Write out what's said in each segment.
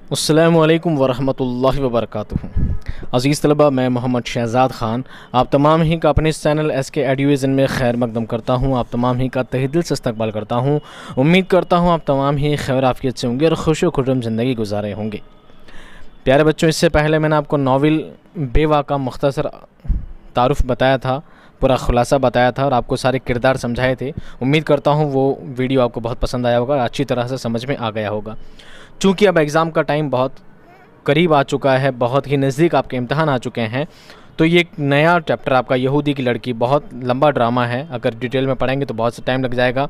अस्सलामुअलैकुम वरहमतुल्लाहि वबरकातुहू। अज़ीज़ तलबा, मैं मोहम्मद शहज़ाद ख़ान आप तमाम ही का अपने इस चैनल SK एडुविज़न में खैर मकदम करता हूँ। आप तमाम ही का तहे दिल से इस्तक़बाल करता हूँ। उम्मीद करता हूँ आप तमाम ही खैर आफ़ियत से होंगे और खुश व खुर्रम ज़िंदगी गुजारे होंगे। प्यारे बच्चों, इससे पहले मैंने आपको नावल बेवा का मुख्तसर तारुफ़ बताया था, पूरा ख़ुलासा बताया था और आपको सारे किरदार समझाए थे। उम्मीद करता हूँ वो वीडियो आपको बहुत पसंद आया होगा, अच्छी तरह से समझ में आ गया होगा। चूँकि अब एग्ज़ाम का टाइम बहुत करीब आ चुका है, बहुत ही नज़दीक आपके इम्तहान आ चुके हैं, तो ये एक नया चैप्टर आपका यहूदी की लड़की बहुत लंबा ड्रामा है। अगर डिटेल में पढ़ेंगे तो बहुत सा टाइम लग जाएगा।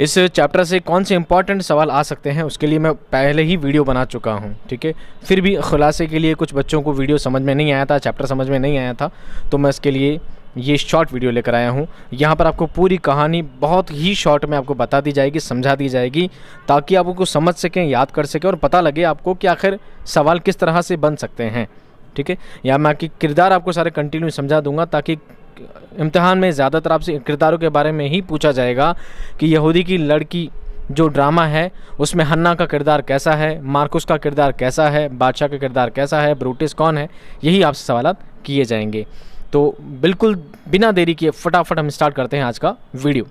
इस चैप्टर से कौन से इंपॉर्टेंट सवाल आ सकते हैं उसके लिए मैं पहले ही वीडियो बना चुका हूँ, ठीक है। फिर भी खुलासे के लिए कुछ बच्चों को वीडियो समझ में नहीं आया था, चैप्टर समझ में नहीं आया था, तो मैं इसके लिए ये शॉर्ट वीडियो लेकर आया हूँ। यहाँ पर आपको पूरी कहानी बहुत ही शॉर्ट में आपको बता दी जाएगी, समझा दी जाएगी, ताकि आप उसको समझ सकें, याद कर सकें और पता लगे आपको कि आखिर सवाल किस तरह से बन सकते हैं, ठीक है। या मैं कि किरदार आपको सारे कंटिन्यू समझा दूंगा, ताकि इम्तिहान में ज़्यादातर आपसे किरदारों के बारे में ही पूछा जाएगा कि यहूदी की लड़की जो ड्रामा है उसमें हन्ना का किरदार कैसा है, मार्कुस का किरदार कैसा है, बादशाह का किरदार कैसा है, ब्रूटिस कौन है, यही आपसे सवाल किए जाएंगे। तो बिल्कुल बिना देरी किए फटाफट हम स्टार्ट करते हैं आज का वीडियो।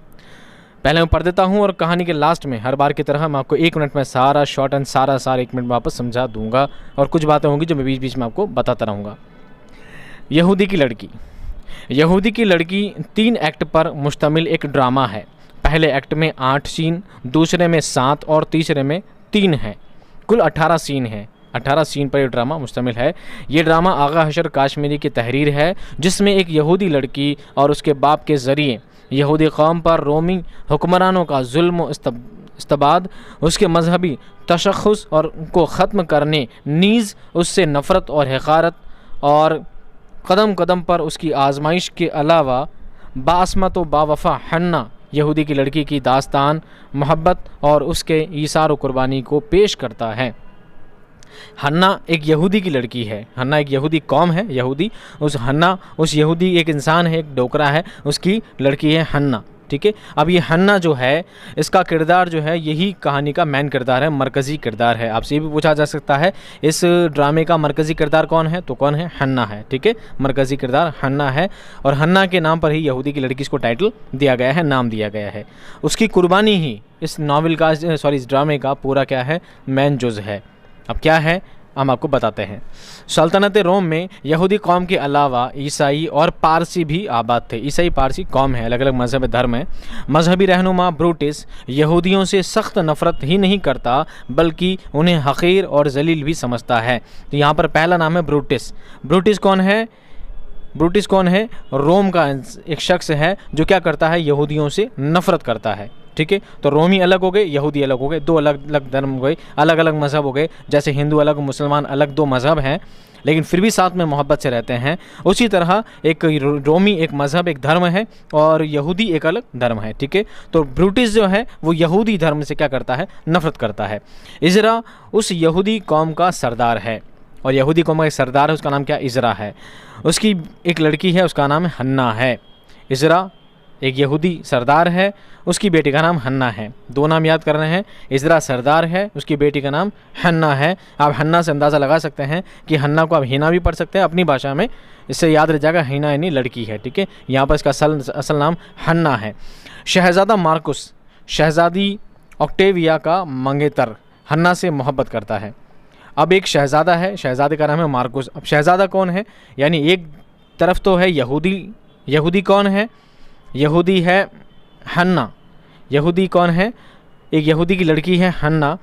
पहले मैं पढ़ देता हूँ और कहानी के लास्ट में हर बार की तरह मैं आपको 1 मिनट में सारा शॉर्ट एंड सारा 1 मिनट में वापस समझा दूंगा और कुछ बातें होंगी जो मैं बीच बीच में आपको बताता रहूँगा। यहूदी की लड़की। यहूदी की लड़की 3 एक्ट पर मुश्तमिल एक ड्रामा है। पहले एक्ट में 8 सीन, दूसरे में 7 और तीसरे में 3 हैं। कुल 18 सीन हैं। 18 सीन पर यह ड्रामा मुश्तमिल है। ये ड्रामा आगा हशर काश्मीरी की तहरीर है, जिसमें एक यहूदी लड़की और उसके बाप के ज़रिए यहूदी कौम पर रोमी हुक्मरानों का जुल्म इस्तबाद, उसके मजहबी तशख़्ख़ुस और को ख़त्म करने, नीज़ उससे नफ़रत और हक़ारत और कदम कदम पर उसकी आजमाइश के अलावा बासमत व बावफ़ा हन्ना यहूदी की लड़की की दास्तान, मोहब्बत और उसके ईसार व कुर्बानी को पेश करता है। हन्ना एक यहूदी की लड़की है। हन्ना एक यहूदी कौम है, यहूदी उस यहूदी एक इंसान है, एक डोकरा है, उसकी लड़की है हन्ना, ठीक है। अब ये हन्ना जो है, इसका किरदार जो है यही कहानी का मेन किरदार है, मरकज़ी किरदार है। आपसे ये भी पूछा जा सकता है इस ड्रामे का मरकज़ी किरदार कौन है, तो कौन है? हन्ना है, ठीक है। मरकज़ी किरदार हन्ना है और हन्ना के नाम पर ही यहूदी की लड़की इसको टाइटल दिया गया है, नाम दिया गया है। उसकी कुर्बानी ही इस नावल का इस ड्रामे का पूरा क्या है, मेन जुज़ है। अब क्या है हम आपको बताते हैं। सल्तनत रोम में यहूदी कौम के अलावा ईसाई और पारसी भी आबाद थे। ईसाई पारसी कौम है, अलग अलग मज़हब धर्म है। मजहबी रहनुमा ब्रूटिस यहूदियों से सख्त नफ़रत ही नहीं करता, बल्कि उन्हें हक़ीर और जलील भी समझता है। तो यहाँ पर पहला नाम है ब्रूटिस। ब्रूटिस कौन है? ब्रूटिस कौन है? रोम का एक शख्स है जो क्या करता है, यहूदियों से नफ़रत करता है, ठीक है। तो रोमी अलग हो गए, यहूदी अलग हो गए, 2 अलग अलग धर्म हो गए, अलग अलग मज़हब हो गए। जैसे हिंदू अलग, मुसलमान अलग, 2 मज़हब हैं, लेकिन फिर भी साथ में मोहब्बत से रहते हैं। उसी तरह एक रोमी एक मज़हब, एक धर्म है और यहूदी एक अलग धर्म है, ठीक है। तो ब्रूटिस जो है वो यहूदी धर्म से क्या करता है, नफ़रत करता है। इज़रा उस यहूदी कौम का सरदार है और यहूदी कौम का एक सरदार है, उसका नाम क्या, इज़रा है। उसकी एक लड़की है, उसका नाम हन्ना है। इज़रा एक यहूदी सरदार है, उसकी बेटी का नाम हन्ना है। 2 नाम याद कर रहे हैं, इज़रा सरदार है, उसकी बेटी का नाम हन्ना है। आप हन्ना से अंदाज़ा लगा सकते हैं कि हन्ना को आप हिना भी पढ़ सकते हैं अपनी भाषा में, इससे याद रह जाएगा हिना यानी लड़की है, ठीक है। यहाँ पर इसका असल नाम हन्ना है। शहज़ादा मार्कुस शहज़ादी ऑक्टेविया का मंगेतर हन्ना से मोहब्बत करता है। अब एक शहज़ादा है, शहज़ादे का नाम है मार्कुस। अब शहज़ादा कौन है, यानी एक तरफ तो है यहूदी। यहूदी कौन है? यहूदी है हन्ना। यहूदी कौन है? एक यहूदी की लड़की है हन्ना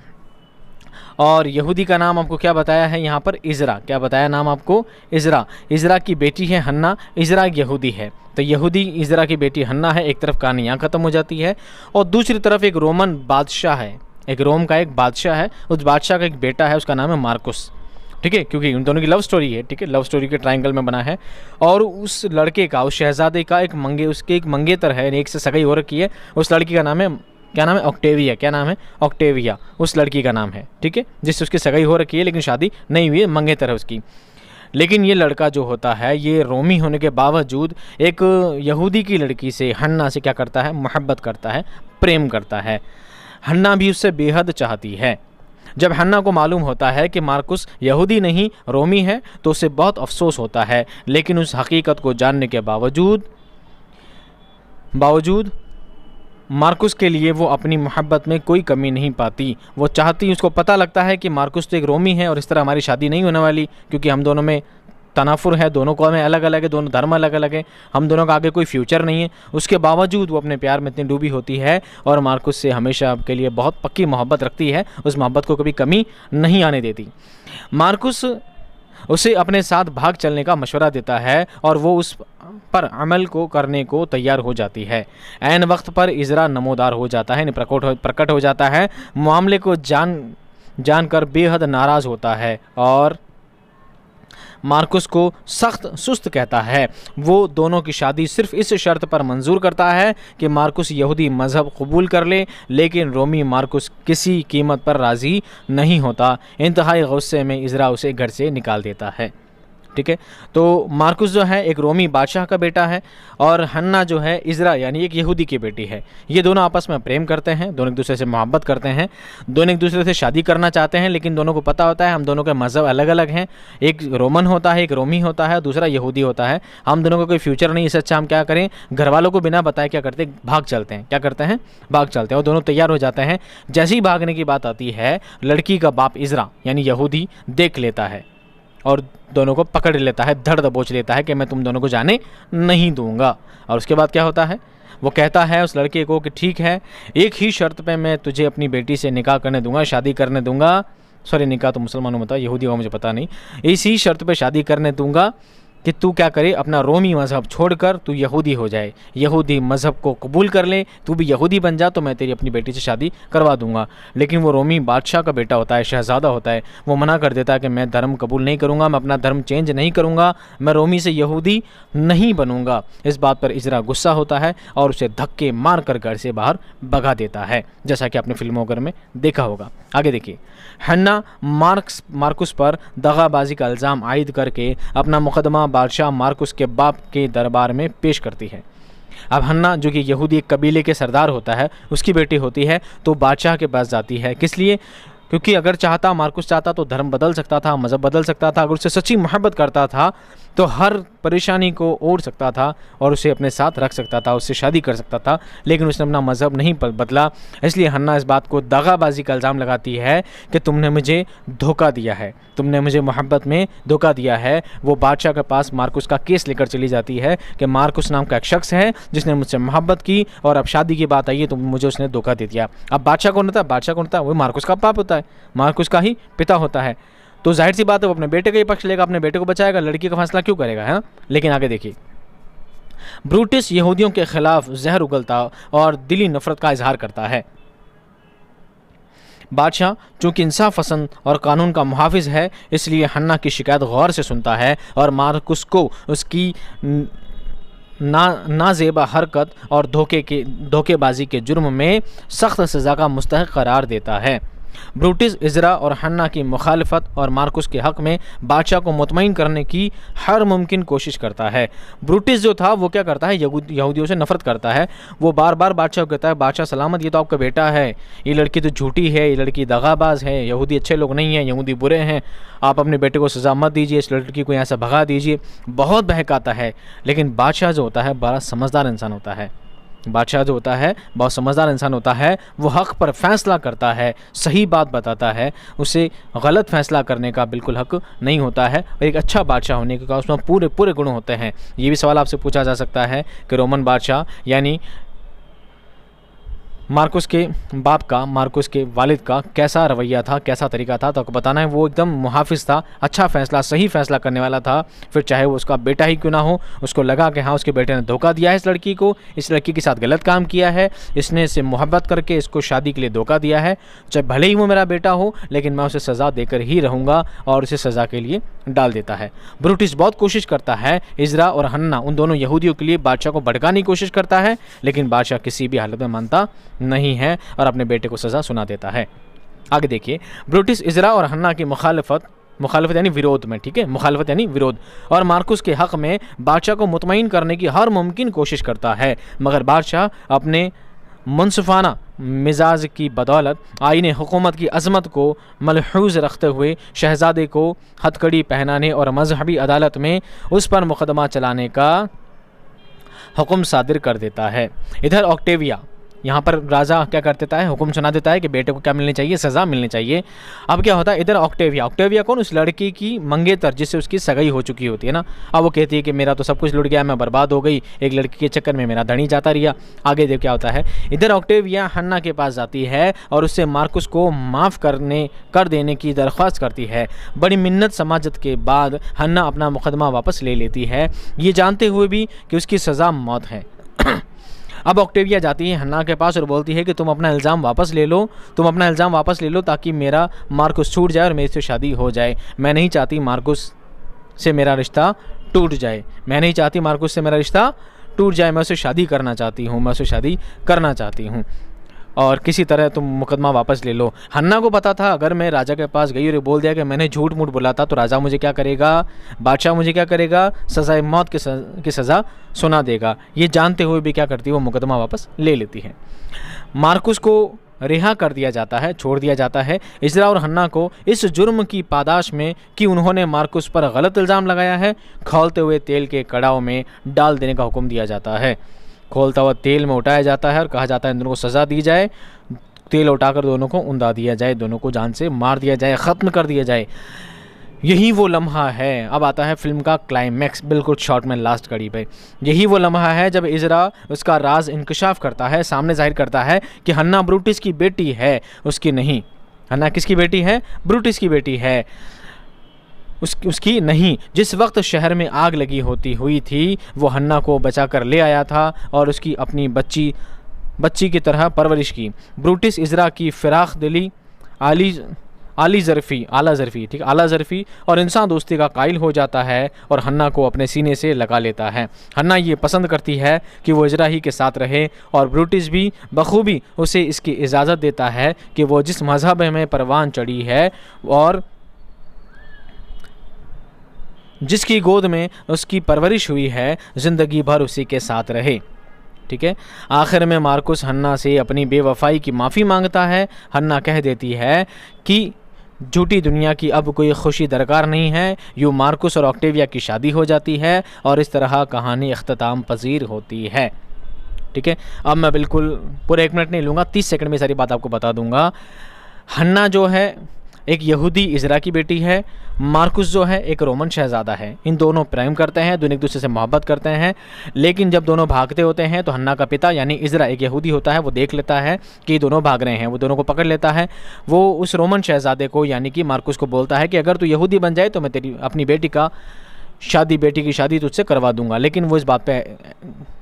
और यहूदी का नाम आपको क्या बताया है यहाँ पर, इज़रा। क्या बताया नाम आपको? इज़रा। इज़रा की बेटी है हन्ना। इज़रा एक यहूदी है, तो यहूदी इज़रा की बेटी हन्ना है। एक तरफ कहानी यहाँ ख़त्म हो जाती है और दूसरी तरफ एक रोमन बादशाह है, एक रोम का एक बादशाह है, उस बादशाह का एक बेटा है, उसका नाम है मार्कुस, ठीक है। क्योंकि उन दोनों की लव स्टोरी है, ठीक है, लव स्टोरी के ट्रायंगल में बना है। और उस लड़के का, उस शहज़ादे का उसके एक मंगेतर है, एक से सगाई हो रखी है। उस लड़की का नाम है, क्या नाम है, ऑक्टेविया। क्या नाम है? ऑक्टेविया उस लड़की का नाम है, ठीक है, जिससे उसकी सगाई हो रखी है लेकिन शादी नहीं हुई है, मंगेतर है उसकी। लेकिन ये लड़का जो होता है, ये रोमी होने के बावजूद एक यहूदी की लड़की से, हन्ना से क्या करता है, मोहब्बत करता है, प्रेम करता है। हन्ना भी उससे बेहद चाहती है। जब हन्ना को मालूम होता है कि मार्कुस यहूदी नहीं रोमी है तो उसे बहुत अफसोस होता है, लेकिन उस हकीकत को जानने के बावजूद मार्कुस के लिए वो अपनी मोहब्बत में कोई कमी नहीं पाती। वो चाहती, उसको पता लगता है कि मार्कुस तो एक रोमी है और इस तरह हमारी शादी नहीं होने वाली, क्योंकि हम दोनों में तनाफुर है, दोनों कौमें अलग अलग है, दोनों धर्म अलग अलग है, हम दोनों का आगे कोई फ्यूचर नहीं है। उसके बावजूद वो अपने प्यार में इतनी डूबी होती है और मार्कुस से हमेशा के लिए बहुत पक्की मोहब्बत रखती है, उस मोहब्बत को कभी कमी नहीं आने देती। मार्कुस उसे अपने साथ भाग चलने का मशवरा देता है और वो उस पर अमल को करने को तैयार हो जाती है। ऐन वक्त पर इजरा नमोदार हो जाता है, प्रकट हो जाता है, मामले को जानकर बेहद नाराज़ होता है और मार्कुस को सख्त सुस्त कहता है। वो दोनों की शादी सिर्फ इस शर्त पर मंजूर करता है कि मार्कुस यहूदी मज़हब कबूल कर ले, लेकिन रोमी मार्कुस किसी कीमत पर राज़ी नहीं होता। इंतहाई गुस्से में इजरा उसे घर से निकाल देता है। ठीक है, तो मार्कुस जो है एक रोमी बादशाह का बेटा है और हन्ना जो है इजरा यानी एक यहूदी की बेटी है। ये दोनों आपस में प्रेम करते हैं, दोनों एक दूसरे से मोहब्बत करते हैं, दोनों एक दूसरे से शादी करना चाहते हैं, लेकिन दोनों को पता होता है हम दोनों के मज़हब अलग अलग हैं। एक रोमन होता है, एक रोमी होता है, दूसरा यहूदी होता है। हम दोनों का कोई फ्यूचर नहीं, इससे अच्छा हम क्या करें, घर वालों को बिना बताए क्या करते हैं, भाग चलते हैं। क्या करते हैं, भाग चलते हैं। और दोनों तैयार हो जाते हैं। जैसे ही भागने की बात आती है, लड़की का बाप इजरा यानी यहूदी देख लेता है और दोनों को पकड़ लेता है, धड़ दबोच लेता है कि मैं तुम दोनों को जाने नहीं दूंगा। और उसके बाद क्या होता है, वो कहता है उस लड़के को कि ठीक है, एक ही शर्त पे मैं तुझे अपनी बेटी से निकाह करने दूंगा, शादी करने दूंगा। सॉरी, निकाह तो मुसलमानों में था, यहूदी का मुझे पता नहीं। इसी शर्त पे शादी करने दूंगा कि तू क्या करे, अपना रोमी मज़हब छोड़कर तू यहूदी हो जाए, यहूदी मज़हब को कबूल कर ले, तू भी यहूदी बन जा, तो मैं तेरी अपनी बेटी से शादी करवा दूंगा। लेकिन वो रोमी बादशाह का बेटा होता है, शहज़ादा होता है, वो मना कर देता है कि मैं धर्म कबूल नहीं करूँगा, मैं अपना धर्म चेंज नहीं करूँगा, मैं रोमी से यहूदी नहीं बनूँगा। इस बात पर इजरा गुस्सा होता है और उसे धक्के मार कर घर से बाहर भगा देता है, जैसा कि आपने फिल्मों वगैरह में देखा होगा। आगे देखिए, हन्ना मार्कुस पर दगाबाजी का इल्ज़ाम आयद करके अपना मुकदमा बादशाह मार्कुस के बाप के दरबार में पेश करती है। अब हन्ना जो कि यहूदी एक कबीले के सरदार होता है, उसकी बेटी होती है, तो बादशाह के पास जाती है। किस लिए? क्योंकि अगर चाहता, मार्कुस चाहता तो धर्म बदल सकता था, मज़हब बदल सकता था। अगर उससे सच्ची मोहब्बत करता था तो हर परेशानी को ओढ़ सकता था और उसे अपने साथ रख सकता था, उससे शादी कर सकता था। लेकिन उसने अपना मज़हब नहीं बदला, इसलिए हन्ना इस बात को दगाबाजी का इल्ज़ाम लगाती है कि तुमने मुझे धोखा दिया है, तुमने मुझे मोहब्बत में धोखा दिया है। वो बादशाह के पास मार्कुस का केस लेकर चली जाती है कि मार्कुस नाम का एक शख्स है जिसने मुझसे मोहब्बत की और अब शादी की बात आई है तो मुझे उसने धोखा दे दिया। अब बादशाह कौन होता है? बादशाह कौन होता है? वो मार्कुस का बाप होता है, मार्कुस का ही पिता होता है। तो जाहिर सी बात है वो अपने बेटे का ही पक्ष लेगा, अपने बेटे को बचाएगा, लड़की का फैसला क्यों करेगा, है? लेकिन आगे देखिए, ब्रूटस यहूदियों के खिलाफ जहर उगलता और दिली नफरत का इजहार करता है। बादशाह चूँकि इंसाफ पसंद और कानून का मुहाफिज है, इसलिए हन्ना की शिकायत गौर से सुनता है और मार्कुस को उसकी नाजेबा हरकत और धोखेबाजी के जुर्म में सख्त सज़ा का मुस्तहक करार देता है। ब्रूटस इजरा और हन्ना की मुखालफत और मार्कुस के हक़ में बादशाह को मुतमईन करने की हर मुमकिन कोशिश करता है। ब्रूटस जो था वो क्या करता है, यहूदियों से नफ़रत करता है। वो बार बार बादशाह को कहता है, बादशाह सलामत, ये तो आपका बेटा है, ये लड़की तो झूठी है, ये लड़की दगाबाज है, यहूदी अच्छे लोग नहीं हैं, यहूदी बुरे हैं, आप अपने बेटे को सज़ा मत दीजिए, इस लड़की को यहाँ से भगा दीजिए। बहुत बहकाता है। लेकिन बादशाह जो होता है बड़ा समझदार इंसान होता है, बादशाह जो होता है बहुत समझदार इंसान होता है। वो हक़ पर फैसला करता है, सही बात बताता है, उसे गलत फैसला करने का बिल्कुल हक़ नहीं होता है। और एक अच्छा बादशाह होने का उसमें पूरे गुण होते हैं। ये भी सवाल आपसे पूछा जा सकता है कि रोमन बादशाह यानी मार्कुस के बाप का, मार्कुस के वालिद का कैसा रवैया था, कैसा तरीका था? तो आपको बताना है वो एकदम मुहाफिज था, अच्छा फ़ैसला, सही फ़ैसला करने वाला था। फिर चाहे वो उसका बेटा ही क्यों ना हो, उसको लगा कि हाँ उसके बेटे ने धोखा दिया है इस लड़की को, इस लड़की के साथ गलत काम किया है, इसने इससे मोहब्बत करके इसको शादी के लिए धोखा दिया है, चाहे भले ही वो मेरा बेटा हो लेकिन मैं उसे सज़ा देकर ही रहूँगा, और उसे सज़ा के लिए डाल देता है। ब्रूटस बहुत कोशिश करता है, इजरा और हन्ना उन दोनों यहूदियों के लिए बादशाह को भड़काने की कोशिश करता है, लेकिन बादशाह किसी भी हालत में मानता नहीं है और अपने बेटे को सज़ा सुना देता है। आगे देखिए, ब्रूटस इजरा और हन्ना की मुखालफत यानी विरोध में, ठीक है, मुखालफत यानी विरोध, और मार्कुस के हक़ में बादशाह को मुतमईन करने की हर मुमकिन कोशिश करता है, मगर बादशाह अपने मुनसिफाना मिजाज की बदौलत आईने हुकूमत की अज़मत को मलहूज़ रखते हुए शहज़ादे को हथकड़ी पहनाने और मजहबी अदालत में उस पर मुकदमा चलाने का हुक्म सादिर कर देता है। इधर ऑक्टेविया, यहाँ पर राजा क्या कर देता है, हुक्म सुना देता है कि बेटे को क्या मिलनी चाहिए, सज़ा मिलनी चाहिए। अब क्या होता है, इधर ऑक्टेविया कौन, उस लड़की की मंगेतर जिससे उसकी सगाई हो चुकी होती है ना। अब वो कहती है कि मेरा तो सब कुछ लुट गया, मैं बर्बाद हो गई, एक लड़की के चक्कर में मेरा धनी जाता रहा। आगे देख क्या होता है, इधर ऑक्टेविया हन्ना के पास जाती है और उससे मार्कुस को माफ़ कर देने की दरख्वास्त करती है। बड़ी मिन्नत समाजत के बाद हन्ना अपना मुकदमा वापस ले लेती है, ये जानते हुए भी कि उसकी सज़ा मौत है। अब ऑक्टेविया जाती है हन्ना के पास और बोलती है कि तुम अपना इल्ज़ाम वापस ले लो ताकि मेरा मार्कुस छूट जाए और मेरे से शादी हो जाए। मैं नहीं चाहती मार्कुस से मेरा रिश्ता टूट जाए, मैं उससे शादी करना चाहती हूँ और किसी तरह तुम मुकदमा वापस ले लो। हन्ना को पता था अगर मैं राजा के पास गई और बोल दिया कि मैंने झूठ मूठ बोला था तो राजा मुझे क्या करेगा, बादशाह मुझे क्या करेगा, सज़ाए मौत की सज़ा सुना देगा। ये जानते हुए भी क्या करती है, वो मुकदमा वापस ले लेती है। मार्कुस को रिहा कर दिया जाता है, छोड़ दिया जाता है। इज़रा और हन्ना को इस जुर्म की पादाश में कि उन्होंने मार्कुस पर गलत इल्ज़ाम लगाया है, खौलते हुए तेल के कड़ाव में डाल देने का हुक्म दिया जाता है। खोलता हुआ तेल में उठाया जाता है और कहा जाता है इन दोनों को सज़ा दी जाए, तेल उठाकर दोनों को उंधा दिया जाए, दोनों को जान से मार दिया जाए, ख़त्म कर दिया जाए। यही वो लम्हा है। अब आता है फिल्म का क्लाइमैक्स, बिल्कुल शॉर्ट में लास्ट कड़ी पे। यही वो लम्हा है जब इज़रा उसका राज इंकशाफ करता है, सामने जाहिर करता है कि हन्ना ब्रूटस की बेटी है, उसकी नहीं। हन्ना किसकी बेटी है, ब्रूटस की बेटी है, उसकी नहीं। जिस वक्त शहर में आग लगी हुई थी वो हन्ना को बचा कर ले आया था और उसकी अपनी बच्ची की तरह परवरिश की। ब्रूटस इज़रा की फ़िराख दिली, आला ज़र्फ़ी और इंसान दोस्ती का कायल हो जाता है और हन्ना को अपने सीने से लगा लेता है। हन्ना ये पसंद करती है कि वो इज़रा ही के साथ रहे और ब्रूटस भी बखूबी उसे इसकी इजाज़त देता है कि वो जिस मज़हब में परवान चढ़ी है और जिसकी गोद में उसकी परवरिश हुई है, ज़िंदगी भर उसी के साथ रहे। ठीक है। आखिर में मार्कुस हन्ना से अपनी बेवफाई की माफ़ी मांगता है। हन्ना कह देती है कि झूठी दुनिया की अब कोई खुशी दरकार नहीं है। यूँ मार्कुस और ऑक्टेविया की शादी हो जाती है और इस तरह कहानी अख्ताम पजीर होती है। ठीक है। अब मैं बिल्कुल पूरे 1 मिनट नहीं लूँगा, 30 सेकंड में सारी बात आपको बता दूँगा। हन्ना जो है एक यहूदी इज़रा की बेटी है, मार्कुस जो है एक रोमन शहज़ादा है। इन दोनों प्रेम करते हैं, दोनों एक दूसरे से मोहब्बत करते हैं, लेकिन जब दोनों भागते होते हैं तो हन्ना का पिता यानी इज़रा एक यहूदी होता है, वो देख लेता है कि दोनों भाग रहे हैं, वो दोनों को पकड़ लेता है। वो उस रोमन शहज़ादे को यानी कि मार्कुस को बोलता है कि अगर तू यहूदी बन जाए तो मैं तेरी अपनी बेटी की शादी तुझसे करवा दूँगा। लेकिन वो इस बात पर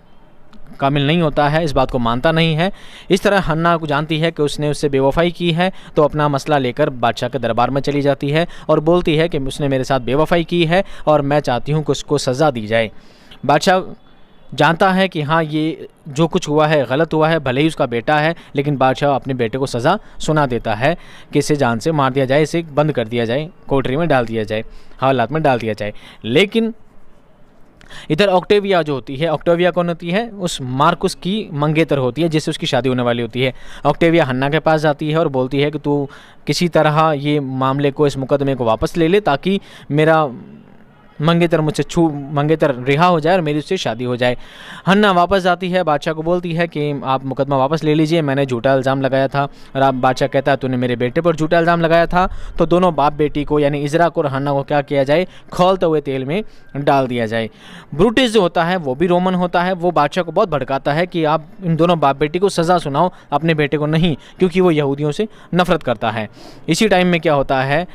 कामिल नहीं होता है, इस बात को मानता नहीं है। इस तरह हन्ना को जानती है कि उसने उससे बेवफाई की है तो अपना मसला लेकर बादशाह के दरबार में चली जाती है और बोलती है कि उसने मेरे साथ बेवफाई की है और मैं चाहती हूँ कि उसको सज़ा दी जाए। बादशाह जानता है कि हाँ ये जो कुछ हुआ है गलत हुआ है, भले ही उसका बेटा है, लेकिन बादशाह अपने बेटे को सज़ा सुना देता है कि इसे जान से मार दिया जाए, इसे बंद कर दिया जाए, कोठरी में डाल दिया जाए, हालात में डाल दिया जाए। लेकिन इधर ऑक्टेविया जो होती है, ऑक्टेविया कौन होती है, उस मार्कुस की मंगेतर होती है जिससे उसकी शादी होने वाली होती है। ऑक्टेविया हन्ना के पास जाती है और बोलती है कि तू किसी तरह ये मामले को, इस मुकदमे को वापस ले ले ताकि मेरा मंगेतर रिहा हो जाए और मेरी उससे शादी हो जाए। हन्ना वापस जाती है, बादशाह को बोलती है कि आप मुकदमा वापस ले लीजिए, मैंने झूठा इल्ज़ाम लगाया था। और आप बादशाह कहता है तूने मेरे बेटे पर झूठा इल्ज़ाम लगाया था। तो दोनों बाप बेटी को यानी इज़रा को और हन्ना को क्या किया जाए, खौलते हुए तेल में डाल दिया जाए। ब्रूटस जो होता है वो भी रोमन होता है, वो बादशाह को बहुत भड़काता है कि आप इन दोनों बाप बेटी को सज़ा सुनाओ, अपने बेटे को नहीं, क्योंकि वो यहूदियों से नफ़रत करता है। इसी टाइम में क्या होता है,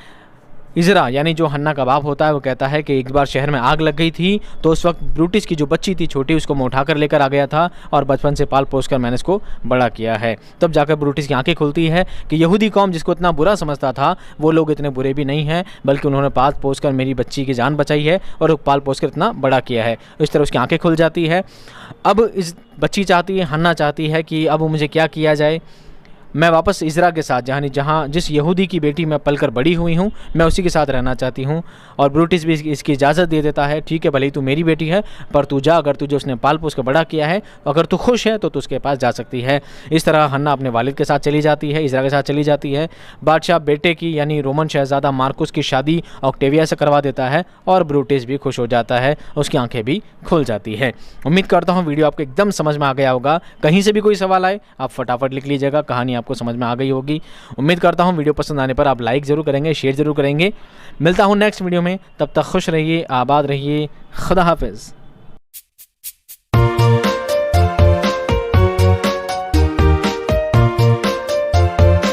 इज़रा यानी जो हन्ना का बाप होता है वो कहता है कि एक बार शहर में आग लग गई थी तो उस वक्त ब्रूटस की जो बच्ची थी छोटी, उसको मैं उठा कर लेकर आ गया था और बचपन से पाल पोस कर मैंने इसको बड़ा किया है। तब जाकर ब्रूटस की आंखें खुलती है कि यहूदी कौम जिसको इतना बुरा समझता था वो लोग इतने बुरे भी नहीं हैं, बल्कि उन्होंने पाल पोस कर मेरी बच्ची की जान बचाई है और पाल पोस कर इतना बड़ा किया है। इस तरह उसकी आँखें खुल जाती है। अब इस बच्ची चाहती है, हन्ना चाहती है कि अब मुझे क्या किया जाए, मैं वापस इज़रा के साथ जहाँ जिस यहूदी की बेटी मैं पलकर बड़ी हुई हूँ, मैं उसी के साथ रहना चाहती हूँ। और ब्रूटिस भी इसकी इजाज़त दे देता है, ठीक है भले ही तू मेरी बेटी है, पर तू जा, अगर तुझे उसने पाल पोस कर बड़ा किया है, अगर तू खुश है तो तू उसके पास जा सकती है। इस तरह हन्ना अपने वालिद के साथ चली जाती है, इज़रा के साथ चली जाती है। बादशाह बेटे की यानी रोमन शहज़ादा मार्कुस की शादी ऑक्टेविया से करवा देता है और ब्रूटिस भी खुश हो जाता है, उसकी आंखें भी खुल जाती है। उम्मीद करता हूँ वीडियो आपको एकदम समझ में आ गया होगा। कहीं से भी कोई सवाल आए आप फटाफट लिख लीजिएगा, कहानी आपको समझ में आ गई होगी। उम्मीद करता हूँ वीडियो पसंद आने पर आप लाइक ज़रूर करेंगे, शेयर ज़रूर करेंगे। मिलता हूँ नेक्स्ट वीडियो में, तब तक खुश रहिए, आबाद रहिए, खुदा हाफिज़।